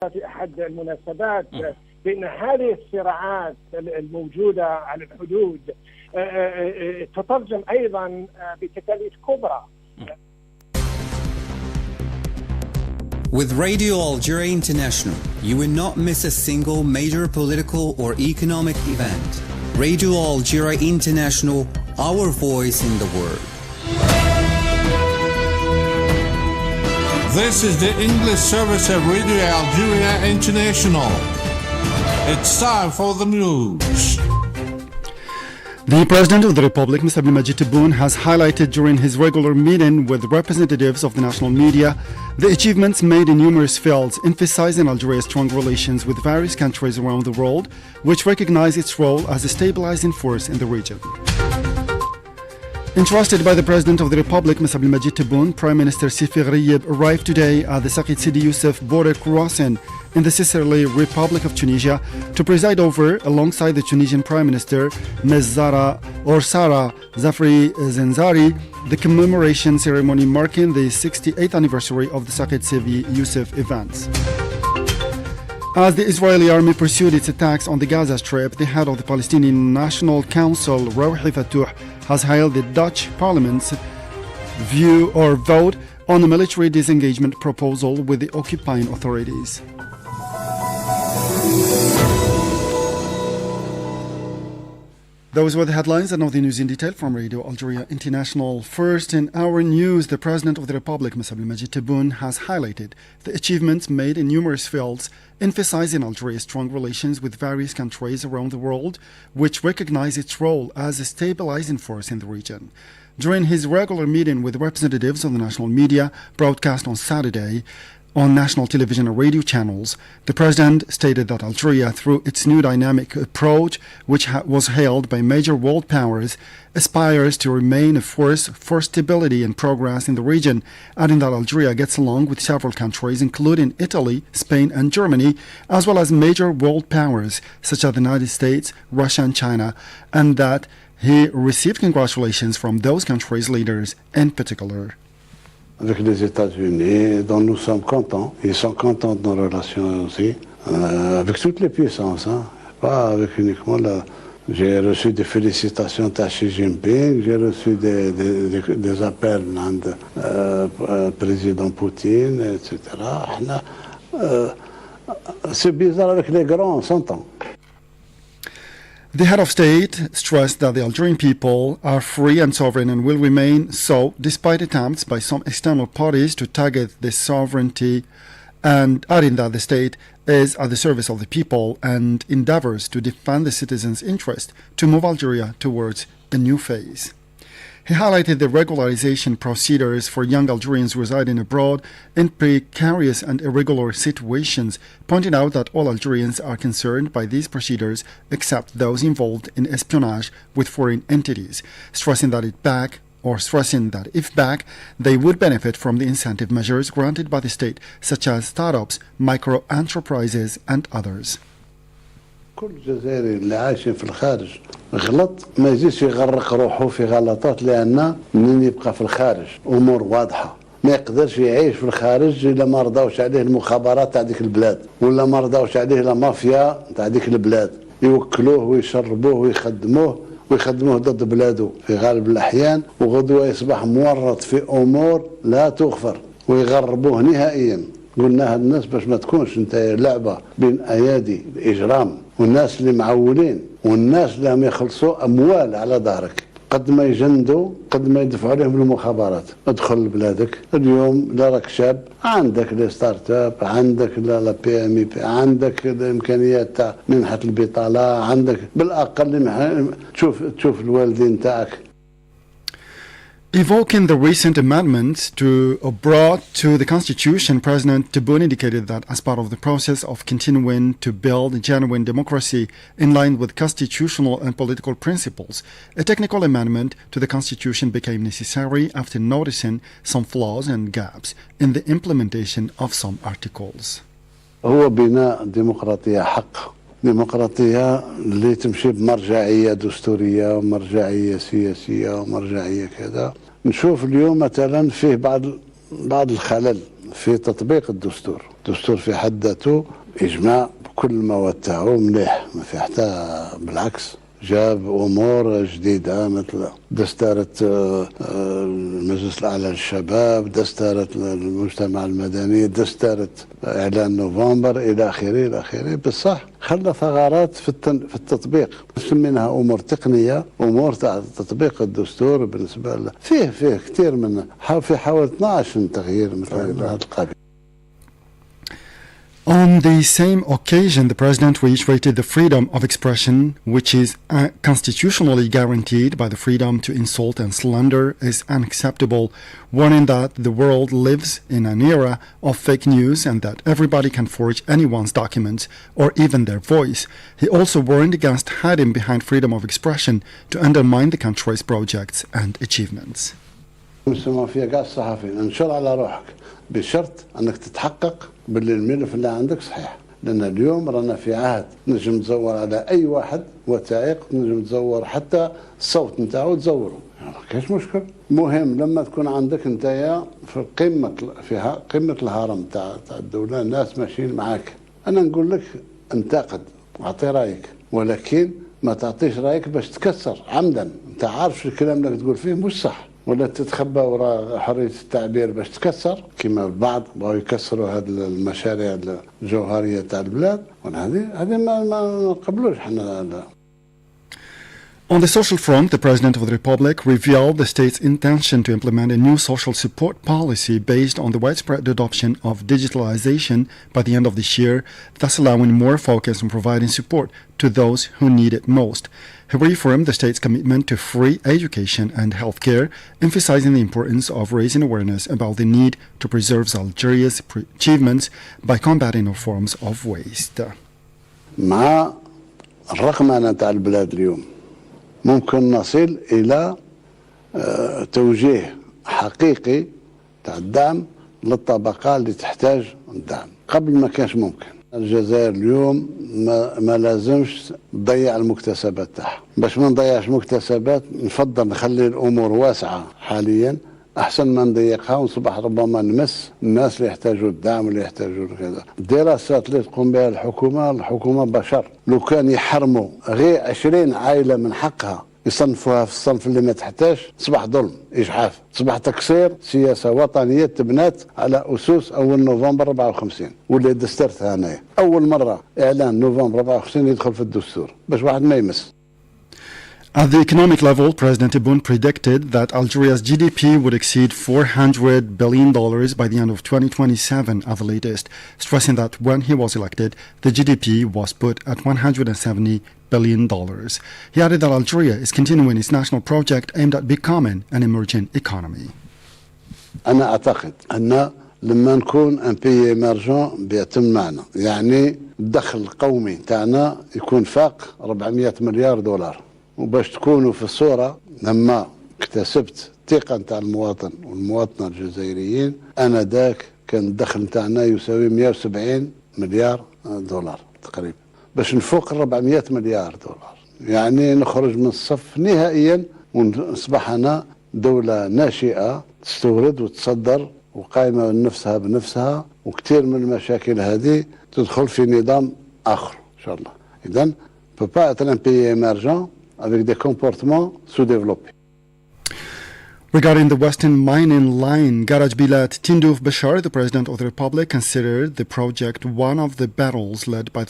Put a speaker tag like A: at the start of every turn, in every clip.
A: في أحد المناسبات بأن هذه الصراعات الموجودة على الحدود تترجم أيضا بتكاليف كبرى.
B: With Radio Algeria International, you will not miss a single major political or economic event. Radio Algeria International, our voice in the world.
C: This is the English service of Radio Algeria International. It's time for the news.
D: The President of the Republic, Mr. Abdelmadjid Tebboune, has highlighted during his regular meeting with representatives of the national media the achievements made in numerous fields, emphasizing Algeria's strong relations with various countries around the world, which recognize its role as a stabilizing force in the region. Entrusted by the President of the Republic, Mr. Abdelmadjid Tebboune, Prime Minister Sefi Gharieb arrived today at the Said Sidi Youssef border crossing in the sisterly Republic of Tunisia to preside over, alongside the Tunisian Prime Minister Ms. Sara Zafri Zenzari, the commemoration ceremony marking the 68th anniversary of the Said Sidi Youssef events. As the Israeli army pursued its attacks on the Gaza Strip, the head of the Palestinian National Council, Rouhi Fatouh, has hailed the Dutch Parliament's view or vote on a military disengagement proposal with the occupying authorities. Those were the headlines, and now the news in detail from Radio Algeria International. First, in our news, the President of the Republic, Mr. Abdelmadjid Tebboune, has highlighted the achievements made in numerous fields, emphasizing Algeria's strong relations with various countries around the world, which recognize its role as a stabilizing force in the region. During his regular meeting with representatives of the national media, broadcast on Saturday, on national television and radio channels, the President stated that Algeria, through its new dynamic approach, which was hailed by major world powers, aspires to remain a force for stability and progress in the region, adding that Algeria gets along with several countries, including Italy, Spain and Germany, as well as major world powers such as the United States, Russia and China, and that he received congratulations from those countries' leaders in particular.
E: Avec les États-Unis, dont nous sommes contents. Ils sont contents de nos relations aussi, avec toutes les puissances, hein. Pas avec uniquement la... J'ai reçu des félicitations de Xi Jinping, j'ai reçu des appels de président Poutine, etc. C'est bizarre, avec les grands, on s'entend.
D: The head of state stressed that the Algerian people are free and sovereign and will remain so despite attempts by some external parties to target this sovereignty, and adding that the state is at the service of the people and endeavors to defend the citizens' interest to move Algeria towards a new phase. He highlighted the regularization procedures for young Algerians residing abroad in precarious and irregular situations, pointing out that all Algerians are concerned by these procedures except those involved in espionage with foreign entities, stressing that if back, they would benefit from the incentive measures granted by the state, such as startups, micro-enterprises and others.
E: كل جزائري اللي عايشين في الخارج غلط ما يجيش يغرق روحه في غلطات، لأن منين يبقى في الخارج أمور واضحة، ما يقدرش يعيش في الخارج إلا ما رضاوش عليه المخابرات تاع ديك البلاد، ولا ما رضاوش عليه لا مافيا تاع ديك البلاد، يوكلوه ويشربوه ويخدموه ضد بلاده في غالب الأحيان، وغدوة يصبح مورط في أمور لا تغفر ويغربوه نهائيا. قلنا هاد الناس باش ما تكونش انت لعبة بين أيادي الإجرام والناس اللي معولين والناس اللي هم يخلصوا أموال على ظهرك، قد ما يجندوا قد ما يدفعوا لهم المخابرات. ادخل لبلادك اليوم، لا راك شاب، عندك لي ستارت اب، عندك لا بي ام اي، عندك الامكانيات تاع منحة البطالة، عندك بالاقل تشوف الوالدين تاعك.
D: Evoking the recent amendments brought to the Constitution, President Tebboune indicated that as part of the process of continuing to build genuine democracy in line with constitutional and political principles, a technical amendment to the Constitution became necessary after noticing some flaws and gaps in the implementation of some articles.
E: هو بناء ديمقراطية حق، ديمقراطية اللي تمشي بمرجعية دستورية ومرجعية سياسية ومرجعية كذا. نشوف اليوم مثلا فيه بعض بعض الخلل في تطبيق الدستور. الدستور في حد ذاته إجماع بكل المواد تاعو مليح، ما في حتى بالعكس، جاب أمور جديدة مثل دستورة المجلس الأعلى للشباب، دستورة المجتمع المدني، دستورة إعلان نوفمبر إلى آخره إلى آخره. بصح خلى ثغرات في التطبيق، سميناها أمور تقنية، أمور تاع تطبيق الدستور بالنسبة له فيه كثير من في حوالي 12 تغيير مثل هذا القبيل.
D: On the same occasion, the President reiterated the freedom of expression, which is constitutionally guaranteed by the freedom to insult and slander, is unacceptable, warning that the world lives in an era of fake news and that everybody can forge anyone's documents or even their voice. He also warned against hiding behind freedom of expression to undermine the country's projects and achievements.
E: انشر على روحك بشرط انك تتحقق باللي الملف اللي عندك صحيح، لان اليوم رانا في عهد نجم تزور على اي واحد وثائق، نجم تزور حتى الصوت نتاعو تزوره، يعني ما كاينش مشكل. مهم لما تكون عندك نتايا في قمه الهرم تاع الدوله، الناس ماشيين معاك، انا نقول لك انتقد واعطي رايك، ولكن ما تعطيش رايك باش تكسر عمدا. انت عارف الكلام اللي تقول فيه مش صح، ولا تتخبى وراء حرية التعبير باش تكسر كما البعض بغاو يكسروا هذه المشاريع الجوهرية تاع البلاد. هذه ما نقبلوش حنا.
D: On the social front, the President of the Republic revealed the state's intention to implement a new social support policy based on the widespread adoption of digitalization by the end of this year, thus allowing more focus on providing support to those who need it most. He reaffirmed the state's commitment to free education and healthcare, emphasizing the importance of raising awareness about the need to preserve Algeria's achievements by combating all forms of waste.
E: مع الرقمنة تاع البلاد اليوم ممكن نصل إلى توجيه حقيقي تاع الدعم للطبقة اللي تحتاج الدعم. قبل ما كانش ممكن. الجزائر اليوم ما لازمش تضيع المكتسبات تاعها. باش ما نضيعش مكتسبات نفضل نخلي الأمور واسعة حاليا أحسن ما نضيقها ونصبح ربما نمس الناس اللي يحتاجوا الدعم واللي يحتاجوا كذا. الدراسات اللي تقوم بها الحكومة بشر، لو كان يحرموا غير 20 عائلة من حقها يصنفوها في الصنف اللي ما تحتاج، تصبح ظلم إجحاف، تصبح تكسير سياسة وطنية تبنات على أسس أول نوفمبر 54 واللي دسترتها أنايا. أول مرة إعلان نوفمبر 54 يدخل في الدستور باش واحد ما يمس.
D: At the economic level, President Tebboune predicted that Algeria's GDP would exceed $400 billion by the end of 2027 at the latest, stressing that when he was elected, the GDP was put at $170 billion. He added that Algeria is continuing its national project aimed at becoming an emerging economy.
E: أنا أعتقد أن لما نكون ان بي ايمرجون بيتم معنا، يعني الدخل القومي تاعنا يكون فاق 400 مليار دولار، وباش تكونوا في الصورة لما اكتسبت ثقة نتاع المواطن والمواطنة الجزائريين، أنا ذاك كان الدخل نتاعنا يساوي 170 مليار دولار تقريبا، باش نفوق 400 مليار دولار، يعني نخرج من الصف نهائيا ونصبح أنا دولة ناشئة تستورد وتصدر وقائمة نفسها بنفسها، وكثير من المشاكل هذه تدخل في نظام آخر إن شاء الله. إذن peut pas être un pays émergent avec des comportements sous-développés.
D: Regarding the Western Mining Line, Garaj Bilat Tindouf Bashar, the President of the Republic, considered the project one of the battles led by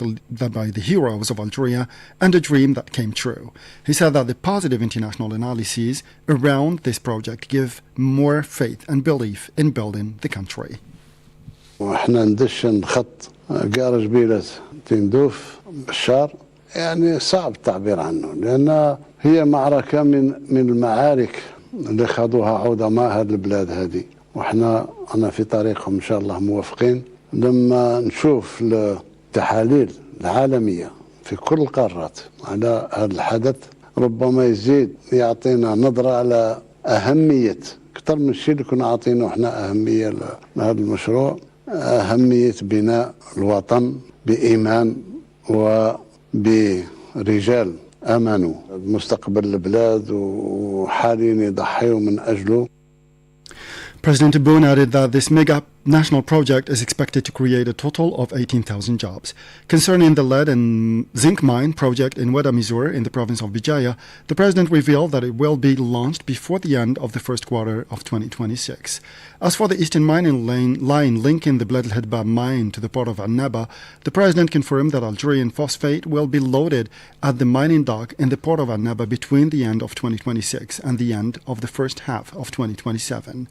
D: the heroes of Algeria and a dream that came true. He said that the positive international analyses around this project give more faith and belief in building the country.
E: وإحنا ندش نخط جارج بيلات تندوف بشار، يعني صعب التعبير عنه، لأن هي معركة من المعارك اللي خاضوها عظماء هذه البلاد هذه، وإحنا أنا في طريقهم إن شاء الله موافقين. لما نشوف التحاليل العالمية في كل القارات على هذا الحدث ربما يزيد يعطينا نظرة على أهمية أكثر من الشيء اللي كنا عاطينه إحنا أهمية لهذا المشروع، أهمية بناء الوطن بإيمان وبرجال آمنوا مستقبل البلاد وحالين يضحيوا من أجله.
D: President Tebboune added that this mega national project is expected to create a total of 18,000 jobs. Concerning the lead and zinc mine project in Weda Mizur in the province of Bijaya, the president revealed that it will be launched before the end of the first quarter of 2026. As for the eastern mining line linking the Bled El Hedba mine to the port of Annaba, the president confirmed that Algerian phosphate will be loaded at the mining dock in the port of Annaba between the end of 2026 and the end of the first half of 2027.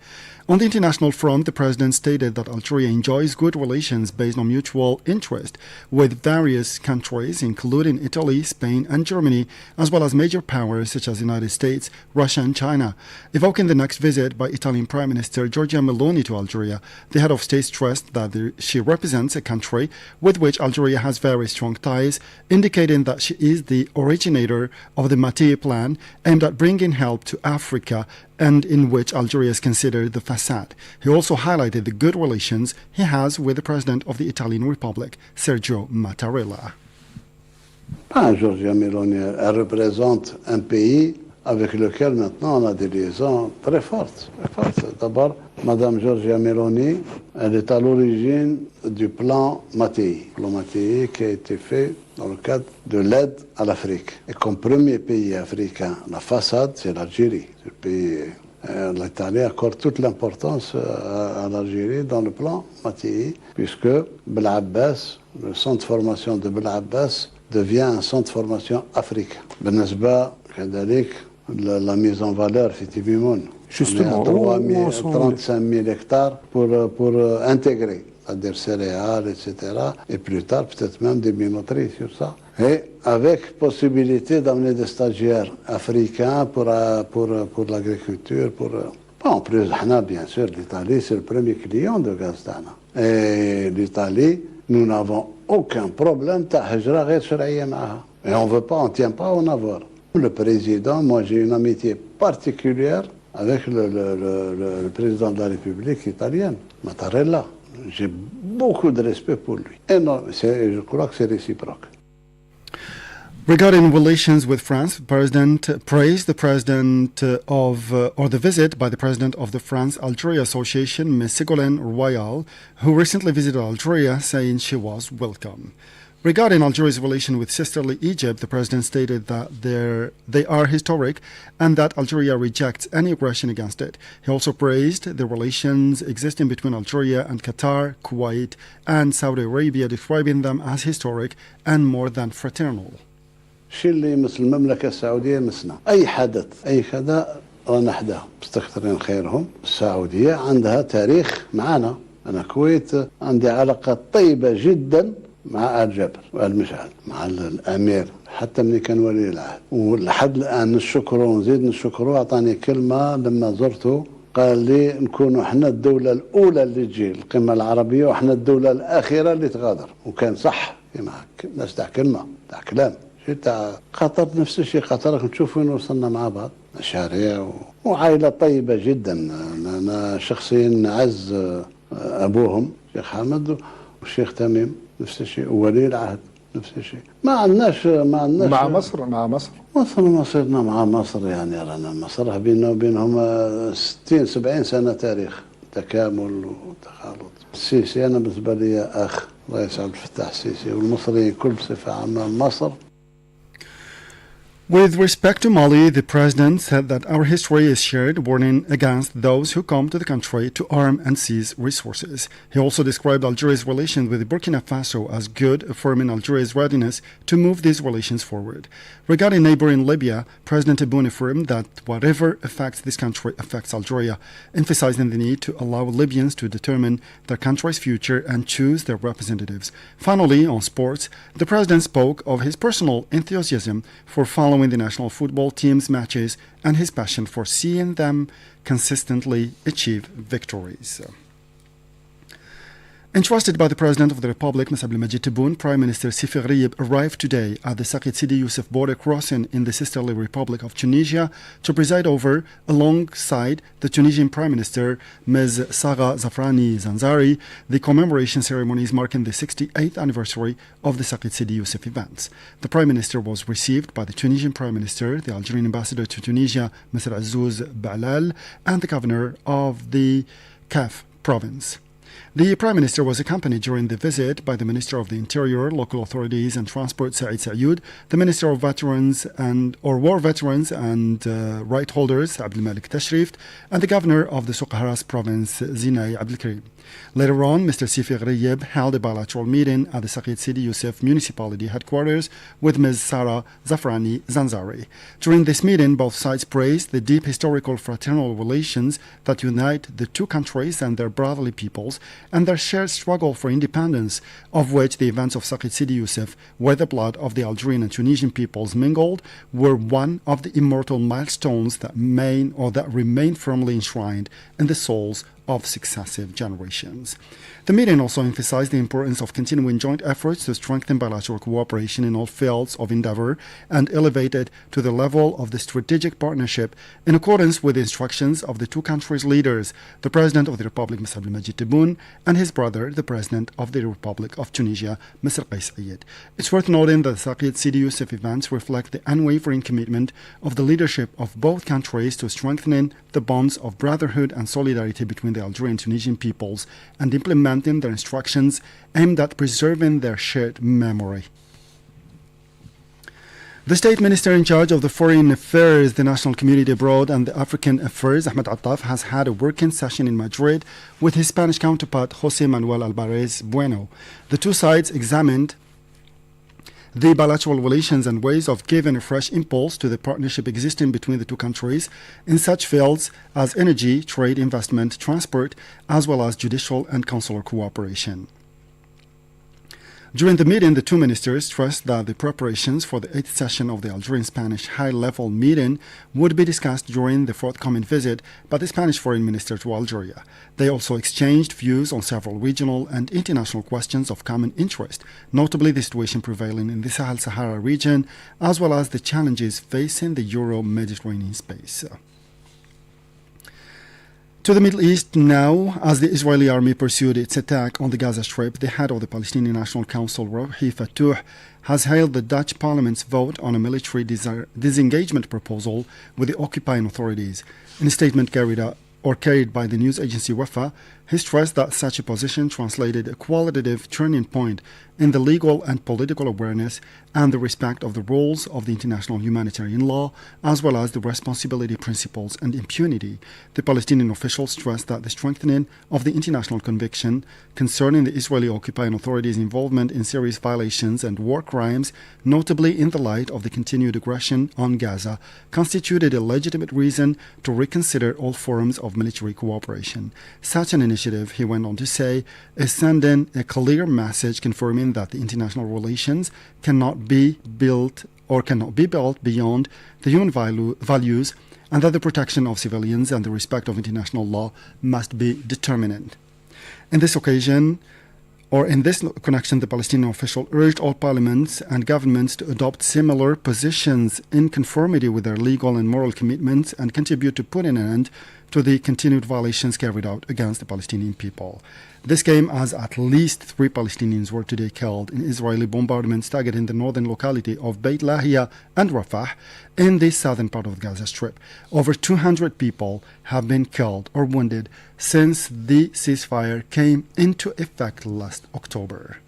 D: On the international front, the president stated that Algeria enjoys good relations based on mutual interest with various countries, including Italy, Spain, and Germany, as well as major powers such as the United States, Russia, and China. Evoking the next visit by Italian Prime Minister Giorgia Meloni to Algeria, the head of state stressed that she represents a country with which Algeria has very strong ties, indicating that she is the originator of the Mattei Plan aimed at bringing help to Africa and in which Algeria is considered the facade. He also highlighted the good relations he has with the President of the Italian Republic, Sergio Mattarella.
E: Giorgia Meloni, elle représente un pays avec lequel maintenant on a des liaisons très fortes. D'abord, Madame Giorgia Meloni, elle est à l'origine du plan Mattei. Le plan Mattei qui a été fait dans le cadre de l'aide à l'Afrique. Et comme premier pays africain, la façade, c'est l'Algérie. C'est le pays. L'Italie accorde toute l'importance à l'Algérie dans le plan Mattei, puisque Bel-Abbas, le centre de formation de Bel-Abbas, devient un centre de formation africain. بالنسبة كذلك la mise en valeur في تيميمون.
F: Justement,
E: 35 000 hectares pour intégrer, c'est-à-dire céréales, etc. Et plus tard, peut-être même des minoteries sur ça. Et avec possibilité d'amener des stagiaires africains pour l'agriculture. En plus, bien sûr, l'Italie, c'est le premier client de gaz d'Ana. Et l'Italie, nous n'avons aucun problème. Et on ne tient pas en avoir. Le président, moi j'ai une amitié particulière avec le président de la République italienne, Mattarella. J'ai beaucoup de respect pour lui. Et non, je crois que c'est réciproque.
D: Regarding relations with France, the president praised the visit by the president of the France-Algeria Association, Ms. Ségolène Royal, who recently visited Algeria, saying she was welcome. Regarding Algeria's relation with sisterly Egypt, the president stated that they are historic and that Algeria rejects any aggression against it. He also praised the relations existing between Algeria and Qatar, Kuwait, and Saudi Arabia, describing them as historic and more than fraternal.
E: الشيء اللي مثل المملكة السعودية مثلنا أي حدث رانا نحداه مستكثرين خيرهم. السعودية عندها تاريخ معنا. أنا الكويت عندي علاقة طيبة جدا مع آل جابر وآل مشعل مع الأمير حتى من كان ولي العهد ولحد الآن نشكره ونزيد نشكره. أعطاني كلمة لما زرته قال لي نكونوا احنا الدولة الأولى اللي تجي القمة العربية واحنا الدولة الأخيرة اللي تغادر. وكان صح معك الناس تاع كلمة تاع كلام. تاع قطر نفس الشيء. قطر نشوف وين وصلنا مع بعض مشاريع وعائلة طيبة جدا. أنا شخصيا نعز أبوهم شيخ حامد والشيخ تميم نفس الشيء وولي العهد نفس الشيء. ما عندناش
F: مع مصر
E: مصيرنا مع مصر يعني رانا مصر بيننا وبينهم 60-70 سنة تاريخ تكامل وتخالط. السيسي أنا بالنسبة لي أخ رئيس عبد الفتاح السيسي والمصريين كل بصفة عامة مصر.
D: With respect to Mali, the president said that our history is shared, warning against those who come to the country to arm and seize resources. He also described Algeria's relations with Burkina Faso as good, affirming Algeria's readiness to move these relations forward. Regarding neighboring Libya, President Tebboune affirmed that whatever affects this country affects Algeria, emphasizing the need to allow Libyans to determine their country's future and choose their representatives. Finally, on sports, the president spoke of his personal enthusiasm for following the national football team's matches and his passion for seeing them consistently achieve victories. Entrusted by the President of the Republic, Ms. Abdelmajid Tebboune, Prime Minister Sefi Gharieb arrived today at the Saqqid Sidi Youssef border crossing in the sisterly Republic of Tunisia to preside over, alongside the Tunisian Prime Minister, Ms. Saga Zafrani Zanzari, the commemoration ceremonies marking the 68th anniversary of the Saqqid Sidi Youssef events. The Prime Minister was received by the Tunisian Prime Minister, the Algerian Ambassador to Tunisia, Mr. Azzouz Ba'lal, and the Governor of the Kaf province. The Prime Minister was accompanied during the visit by the Minister of the Interior, Local Authorities and Transport, Said Sayoud, the Minister of Veterans and War Veterans and Right Holders, Abdelmalik Tashrif, and the Governor of the Souq Haras province, Zinay Abdelkarim. Later on, Mr. Sefi Gharieb held a bilateral meeting at the Saqqid Sidi Youssef Municipality headquarters with Ms. Sara Zafrani Zanzari. During this meeting, both sides praised the deep historical fraternal relations that unite the two countries and their brotherly peoples, and their shared struggle for independence, of which the events of Saqqid Sidi Youssef, where the blood of the Algerian and Tunisian peoples mingled, were one of the immortal milestones that remain firmly enshrined in the souls of successive generations. The meeting also emphasized the importance of continuing joint efforts to strengthen bilateral cooperation in all fields of endeavor and elevate it to the level of the strategic partnership in accordance with the instructions of the two countries' leaders, the President of the Republic, Mr. Abdelmajid Tebboune, and his brother, the President of the Republic of Tunisia, Mr. Qais Said. It's worth noting that the Saqqid Sidi Youssef events reflect the unwavering commitment of the leadership of both countries to strengthening the bonds of brotherhood and solidarity between the Algerian and Tunisian peoples and implementing their instructions aimed at preserving their shared memory. The State Minister in charge of the Foreign Affairs, the National Community Abroad and the African Affairs, Ahmed Attaf, has had a working session in Madrid with his Spanish counterpart, José Manuel Álvarez Bueno. The two sides examined the bilateral relations and ways of giving a fresh impulse to the partnership existing between the two countries in such fields as energy, trade, investment, transport, as well as judicial and consular cooperation. During the meeting, the two ministers stressed that the preparations for the 8th session of the Algerian-Spanish high-level meeting would be discussed during the forthcoming visit by the Spanish foreign minister to Algeria. They also exchanged views on several regional and international questions of common interest, notably the situation prevailing in the Sahel-Sahara region, as well as the challenges facing the Euro-Mediterranean space. To the Middle East now, as the Israeli army pursued its attack on the Gaza Strip, the head of the Palestinian National Council, Rouhi Fatouh, has hailed the Dutch parliament's vote on a military disengagement proposal with the occupying authorities. In a statement carried by the news agency Wafa, he stressed that such a position translated a qualitative turning point in the legal and political awareness and the respect of the rules of the international humanitarian law, as well as the responsibility principles and impunity. The Palestinian officials stressed that the strengthening of the international conviction concerning the Israeli occupying authorities' involvement in serious violations and war crimes, notably in the light of the continued aggression on Gaza, constituted a legitimate reason to reconsider all forms of military cooperation. Such an initiative, he went on to say, is sending a clear message confirming that the international relations cannot be built beyond the human values, and that the protection of civilians and the respect of international law must be determinant. In this connection, the Palestinian official urged all parliaments and governments to adopt similar positions in conformity with their legal and moral commitments and contribute to putting an end to the continued violations carried out against the Palestinian people. This came as at least 3 Palestinians were today killed in Israeli bombardments targeting the northern locality of Beit Lahia and Rafah in the southern part of the Gaza Strip. Over 200 people have been killed or wounded since the ceasefire came into effect last October.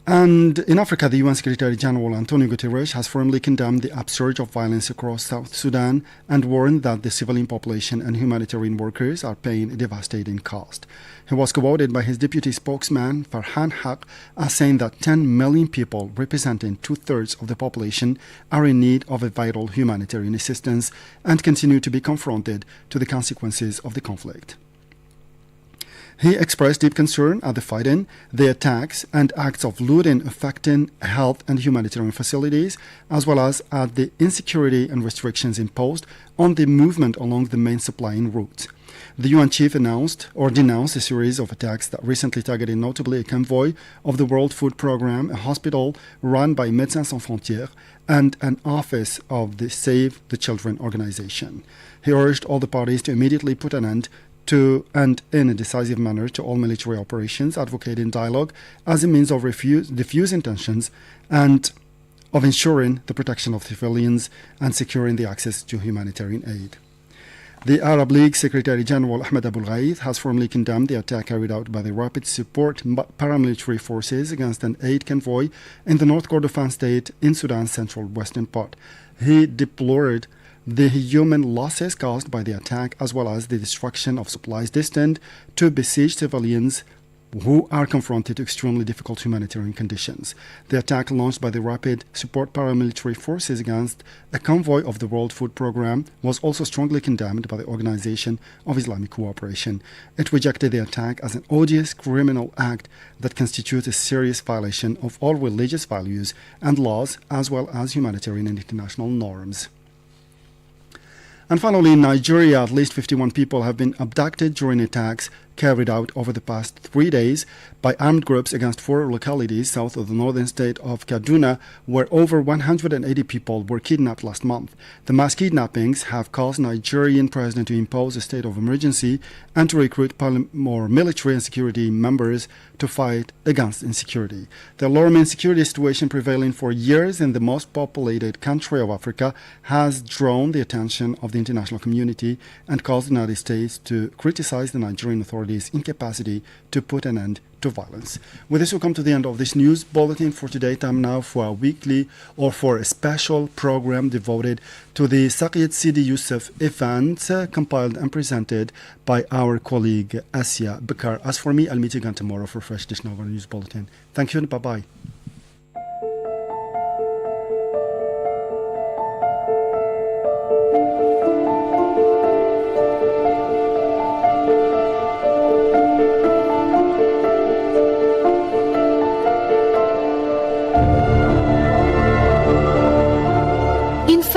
D: And in Africa, the UN Secretary General Antonio Guterres has firmly condemned the upsurge of violence across South Sudan and warned that the civilian population and humanitarian workers are paying a devastating cost. He was quoted by his deputy spokesman, Farhan Haq, as saying that 10 million people, representing 2/3 of the population, are in need of a vital humanitarian assistance and continue to be confronted to the consequences of the conflict. He expressed deep concern at the fighting, the attacks and acts of looting affecting health and humanitarian facilities, as well as at the insecurity and restrictions imposed on the movement along the main supplying routes. The UN chief announced or denounced a series of attacks that recently targeted notably a convoy of the World Food Programme, a hospital run by Médecins Sans Frontières, and an office of the Save the Children organization. He urged all the parties to immediately put an end to and in a decisive manner to all military operations, advocating dialogue as a means of diffusing tensions and of ensuring the protection of civilians and securing the access to humanitarian aid. The Arab League Secretary General Ahmed Abul Ghaith has formally condemned the attack carried out by the Rapid Support paramilitary forces against an aid convoy in the North Kordofan state in Sudan's central western part. He deplored the human losses caused by the attack as well as the destruction of supplies destined to besieged civilians who are confronted to extremely difficult humanitarian conditions. The attack launched by the Rapid Support paramilitary forces against a convoy of the World Food Programme was also strongly condemned by the Organization of Islamic Cooperation. It rejected the attack as an odious criminal act that constitutes a serious violation of all religious values and laws as well as humanitarian and international norms. And finally, in Nigeria, at least 51 people have been abducted during attacks carried out over the past 3 days by armed groups against 4 localities south of the northern state of Kaduna, where over 180 people were kidnapped last month. The mass kidnappings have caused Nigerian president to impose a state of emergency and to recruit more military and security members to fight against insecurity. The alarming security situation prevailing for years in the most populated country of Africa has drawn the attention of the international community and caused the United States to criticize the Nigerian authorities' incapacity to put an end to violence. With this, we'll come to the end of this news bulletin for today. Time now for a weekly or for a special program devoted to the Sayyid Sidi Yusuf event, compiled and presented by our colleague Asia Bakar. As for me, I'll meet you again tomorrow for a fresh edition of our news bulletin. Thank you and bye-bye.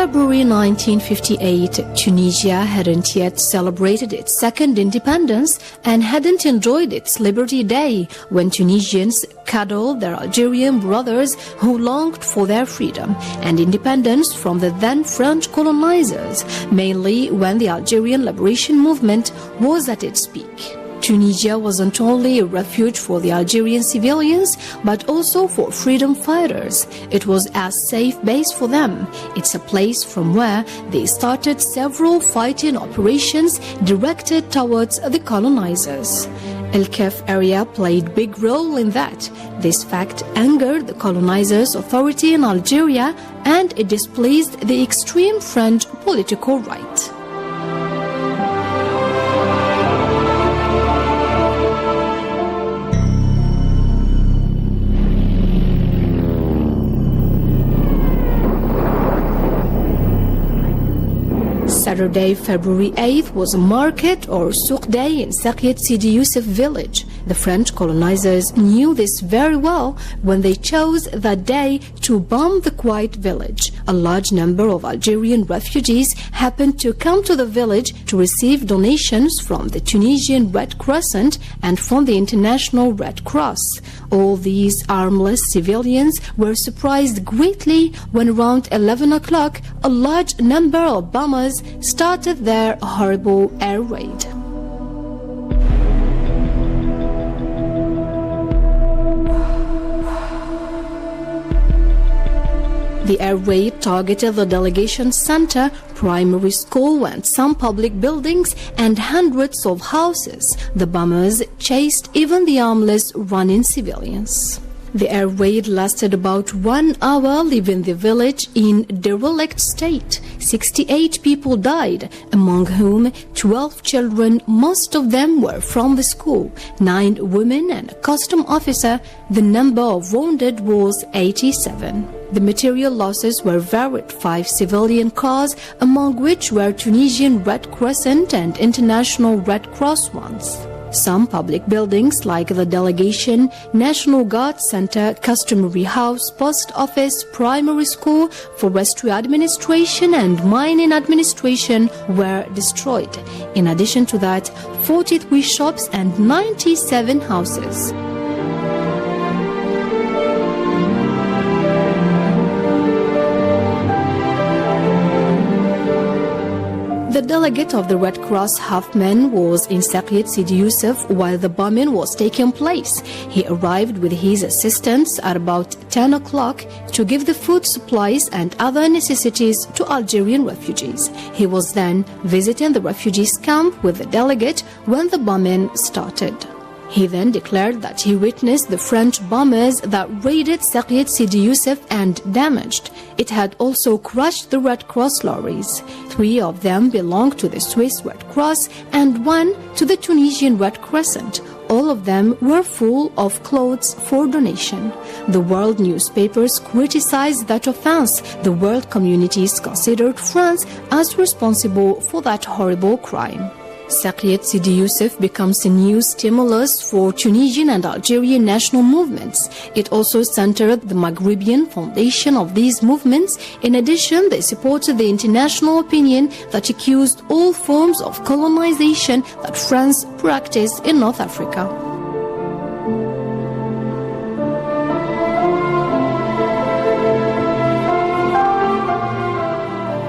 G: February 1958, Tunisia hadn't yet celebrated its second independence and hadn't enjoyed its Liberty Day when Tunisians cuddled their Algerian brothers who longed for their freedom and independence from the then French colonizers, mainly when the Algerian liberation movement was at its peak. Tunisia wasn't only a refuge for the Algerian civilians, but also for freedom fighters. It was a safe base for them. It's a place from where they started several fighting operations directed towards the colonizers. El Kef area played big role in that. This fact angered the colonizers' authority in Algeria, and it displeased the extreme French political right. Saturday, February 8th was a market or souk day in Sayyid Sidi Yusuf village. The French colonizers knew this very well when they chose that day to bomb the quiet village. A large number of Algerian refugees happened to come to the village to receive donations from the Tunisian Red Crescent and from the International Red Cross. All these armless civilians were surprised greatly when around 11 o'clock a large number of bombers started their horrible air raid. The air raid targeted the delegation center, primary school and some public buildings and hundreds of houses. The bombers chased even the armless running civilians. The air raid lasted about 1 hour, leaving the village in derelict state. 68 people died, among whom 12 children, most of them were from the school, 9 women and a custom officer. The number of wounded was 87. The material losses were varied: 5 civilian cars, among which were Tunisian Red Crescent and International Red Cross ones. Some public buildings like the Delegation, National Guard Center, Customary House, Post Office, Primary School, Forestry Administration and Mining Administration were destroyed. In addition to that, 43 shops and 97 houses. The delegate of the Red Cross Halfman was in Saqiet Sidi Youssef while the bombing was taking place. He arrived with his assistants at about 10 o'clock to give the food supplies and other necessities to Algerian refugees. He was then visiting the refugees camp with the delegate when the bombing started. He then declared that he witnessed the French bombers that raided Saqiet Sidi Youssef and damaged. It had also crushed the Red Cross lorries. 3 of them belonged to the Swiss Red Cross and 1 to the Tunisian Red Crescent. All of them were full of clothes for donation. The world newspapers criticized that offense. The world communities considered France as responsible for that horrible crime. Saqiet Sidi Youssef becomes a new stimulus for Tunisian and Algerian national movements. It also centered the Maghrebian foundation of these movements. In addition, they supported the international opinion that accused all forms of colonization that France practiced in North Africa.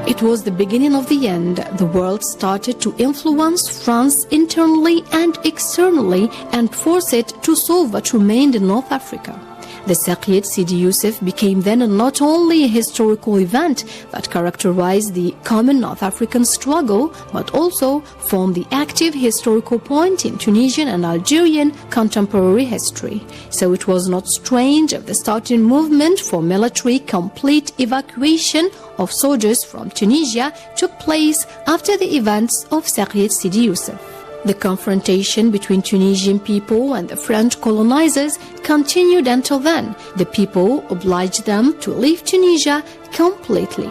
G: It was the beginning of the end. The world started to influence France internally and externally and force it to solve what remained in North Africa. The Saqiet Sidi Youssef became then not only a historical event that characterized the common North African struggle, but also formed the active historical point in Tunisian and Algerian contemporary history. So it was not strange if the starting movement for military complete evacuation of soldiers from Tunisia took place after the events of Saqiet Sidi Youssef. The confrontation between Tunisian people and the French colonizers continued until then. The people obliged them to leave Tunisia completely.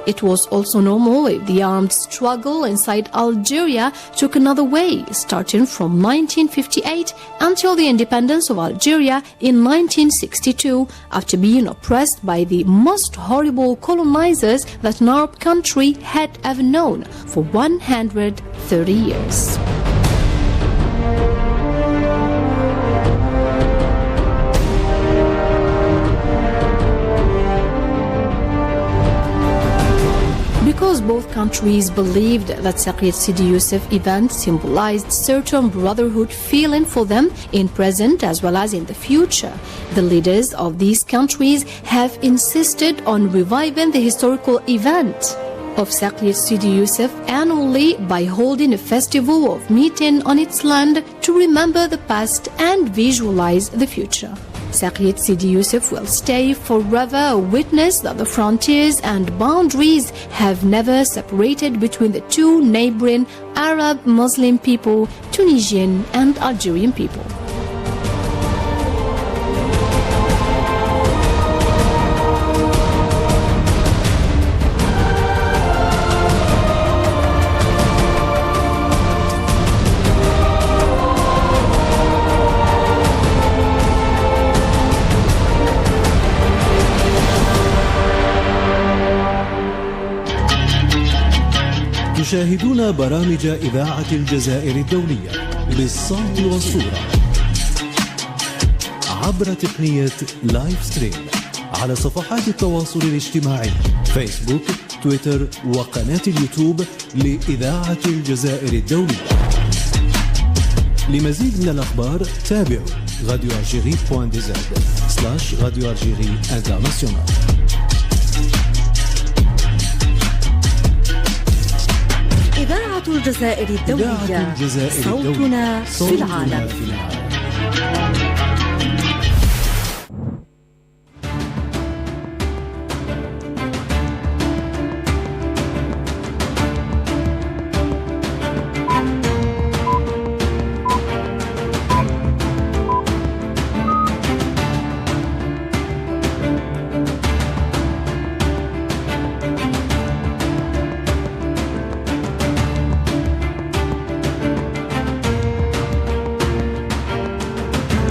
G: It was also normal if the armed struggle inside Algeria took another way, starting from 1958 until the independence of Algeria in 1962, after being oppressed by the most horrible colonizers that an Arab country had ever known for 130 years. Because both countries believed that Saqiet Sidi Youssef event symbolized certain brotherhood feeling for them in present as well as in the future, the leaders of these countries have insisted on reviving the historical event of Saqiet Sidi Youssef annually by holding a festival of meeting on its land to remember the past and visualize the future. Saqiet Sidi Youssef will stay forever a witness that the frontiers and boundaries have never separated between the two neighboring Arab Muslim people, Tunisian and Algerian people.
H: تشاهدون برامج إذاعة الجزائر الدولية بالصوت والصورة عبر تقنية لايف ستريم على صفحات التواصل الاجتماعي فيسبوك، تويتر وقناة اليوتيوب لإذاعة الجزائر الدولية. لمزيد من الأخبار تابعوا radioalgerie.dz/Radio Algérie International.
I: إذاعة الجزائر الدولية، صوتنا في العالم.